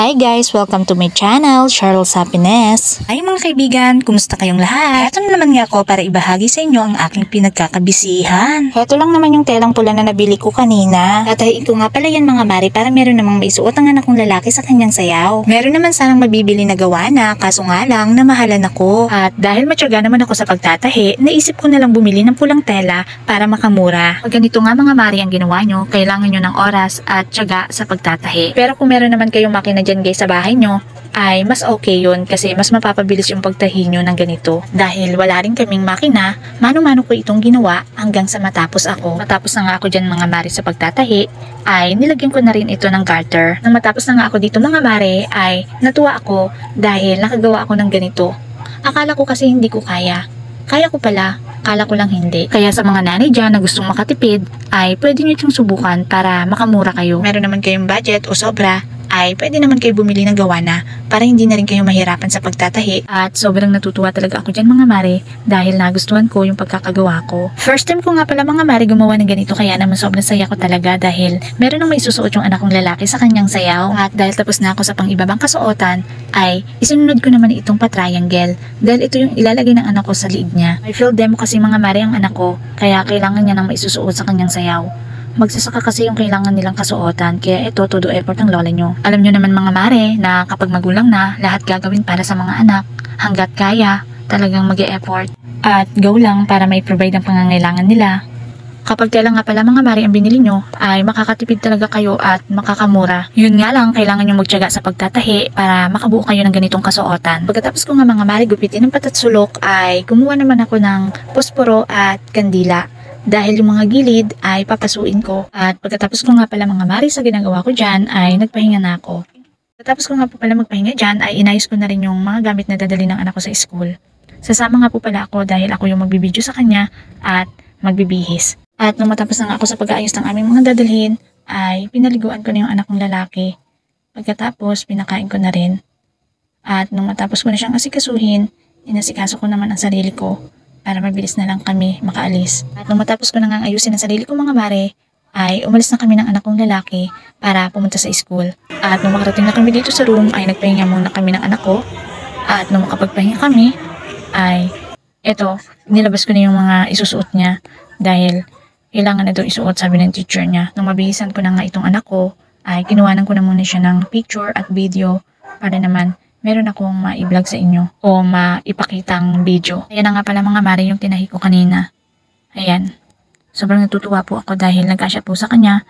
Hi guys! Welcome to my channel, Charles Happiness. Hi mga kaibigan, kumusta kayong lahat? Ito na naman nga ako para ibahagi sa inyo ang aking pinagkakabisihan. Heto lang naman yung telang pula na nabili ko kanina. Tatahiin ko nga pala yan mga mari para meron namang maisuot ang anak kong lalaki sa kanyang sayaw. Meron naman sanang mabibili na gawa na, kaso nga lang namahalan ako. At dahil matyaga naman ako sa pagtatahi, naisip ko na lang bumili ng pulang tela para makamura. Pag ganito nga mga mari ang ginawa nyo, kailangan nyo ng oras at tiyaga sa pagtatahi. Pero kung meron naman kayong makina dyan guys sa bahay nyo, ay mas okay yun kasi mas mapapabilis yung pagtahi nyo ng ganito. Dahil wala rin kaming makina, mano-mano ko itong ginawa hanggang sa matapos ako. Matapos na nga ako dyan mga mare sa pagtatahi, ay nilagyan ko na rin ito ng garter. Nang matapos na nga ako dito mga mare, ay natuwa ako dahil nakagawa ako ng ganito. Akala ko kasi hindi ko kaya. Kaya ko pala, akala ko lang hindi. Kaya sa mga nanay dyan na gustong makatipid, ay pwede nyo itong subukan para makamura kayo. Meron naman kayong budget o sobra, ay pwede naman kayo bumili ng gawa na para hindi na rin kayo mahirapan sa pagtatahi. At sobrang natutuwa talaga ako dyan mga mare dahil nagustuhan ko yung pagkakagawa ko. First time ko nga pala mga mare gumawa ng ganito kaya naman sobrang saya ko talaga dahil meron nang may susuot yung anak kong lalaki sa kanyang sayaw. At dahil tapos na ako sa pang-ibabang kasuotan ay isinunod ko naman itong pa-triangle dahil ito yung ilalagay ng anak ko sa liig niya. May field demo kasi mga mare ang anak ko kaya kailangan niya nang maisusuot sa kanyang sayaw. Magsasaka kasi yung kailangan nilang kasuotan kaya ito todo effort ng lola nyo. Alam nyo naman mga mare na kapag magulang na lahat gagawin para sa mga anak hanggat kaya talagang mag-e-effort at go lang para may provide ang pangangailangan nila. Kapag tela nga pala mga mare ang binili nyo ay makakatipid talaga kayo at makakamura. Yun nga lang kailangan nyo magtiyaga sa pagtatahi para makabuo kayo ng ganitong kasuotan. Pagkatapos ko nga mga mare gupitin ng patat sulok ay kumuha naman ako ng posporo at kandila. Dahil yung mga gilid ay papasuin ko. At pagkatapos ko nga pala mga mari sa ginagawa ko dyan ay nagpahinga na ako. Pagkatapos ko nga po pala magpahinga dyan ay inayos ko na rin yung mga gamit na dadali ng anak ko sa school. Sasama nga po pala ako dahil ako yung magbibideo sa kanya at magbibihis. At nung matapos na nga ako sa pag-aayos ng aming mga dadalhin ay pinaliguan ko na yung anak kong lalaki. Pagkatapos pinakain ko na rin. At nung matapos ko na siyang asikasuhin, inasikaso ko naman ang sarili ko para mabilis na lang kami makaalis. At nung matapos ko nang ayusin ang sarili ko mga mare, ay umalis na kami ng anak kong lalaki para pumunta sa school. At nung makarating na kami dito sa room, ay nagpahinga muna kami ng anak ko. At nung makapagpahinga kami, ay eto, nilabas ko na yung mga isusuot niya dahil kailangan na daw isuot sabi ng teacher niya. Nung mabihisan ko na nga itong anak ko, ay kinuhanan ko na muna siya ng picture at video para naman meron akong ma-i-vlog sa inyo o maipakitang video. Ayan na nga pala mga mare yung tinahi ko kanina. Ayan. Sobrang natutuwa po ako dahil nagkasya po sa kanya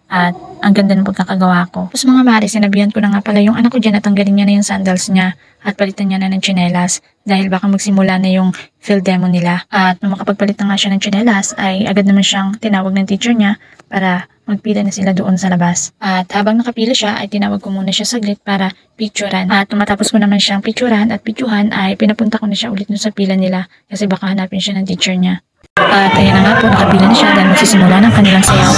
at ang ganda ng pagkakagawa ko. Tapos mga mare, sinabihan ko na nga pala yung anak ko dyan at tanggalin niya na yung sandals niya at palitan niya na ng tsinelas dahil baka magsimula na yung field demo nila. At nung makapagpalit na nga siya ng tsinelas ay agad naman siyang tinawag ng teacher niya para magpila na sila doon sa labas. At habang nakapila siya ay tinawag ko muna siya saglit para picturean. At matapos ko naman siyang picturean at picturean ay pinapunta ko na siya ulit doon sa pila nila kasi baka hanapin siya ng teacher niya. At ayan na nga po, nakapila na siya dahil magsisimula ng kanilang sayaw.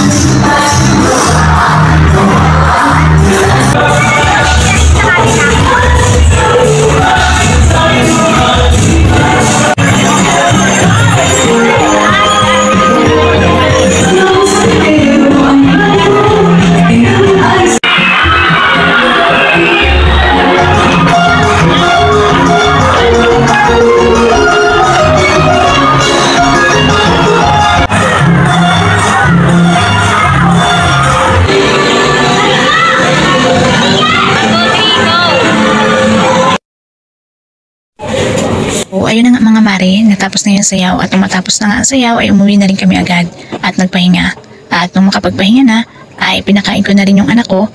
So, ayun na nga mga mare, natapos na yung sayaw at nung matapos na nga ang sayaw ay umuwi na rin kami agad at nagpahinga. At nung makapagpahinga na, ay pinakain ko na rin yung anak ko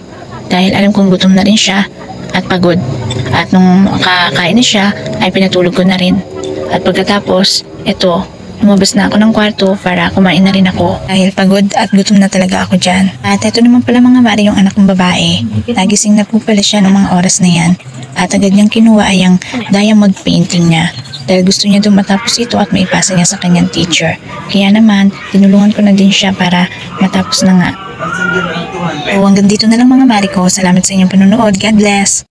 dahil alam kong gutom na rin siya at pagod. At nung makakain na siya, ay pinatulog ko na rin. At pagkatapos, ito, lumabas na ako ng kwarto para kumain na rin ako dahil pagod at gutom na talaga ako dyan. At ito naman pala mga mare yung anak kong babae. Nagising na po pala siya ng mga oras na yan. At agad niyang kinuha ay ang diamond painting niya dahil gusto niya doon matapos ito at maipasa niya sa kanyang teacher. Kaya naman, tinulungan ko na din siya para matapos na nga. So hanggang dito na lang mga mare ko. Salamat sa inyong panonood. God bless!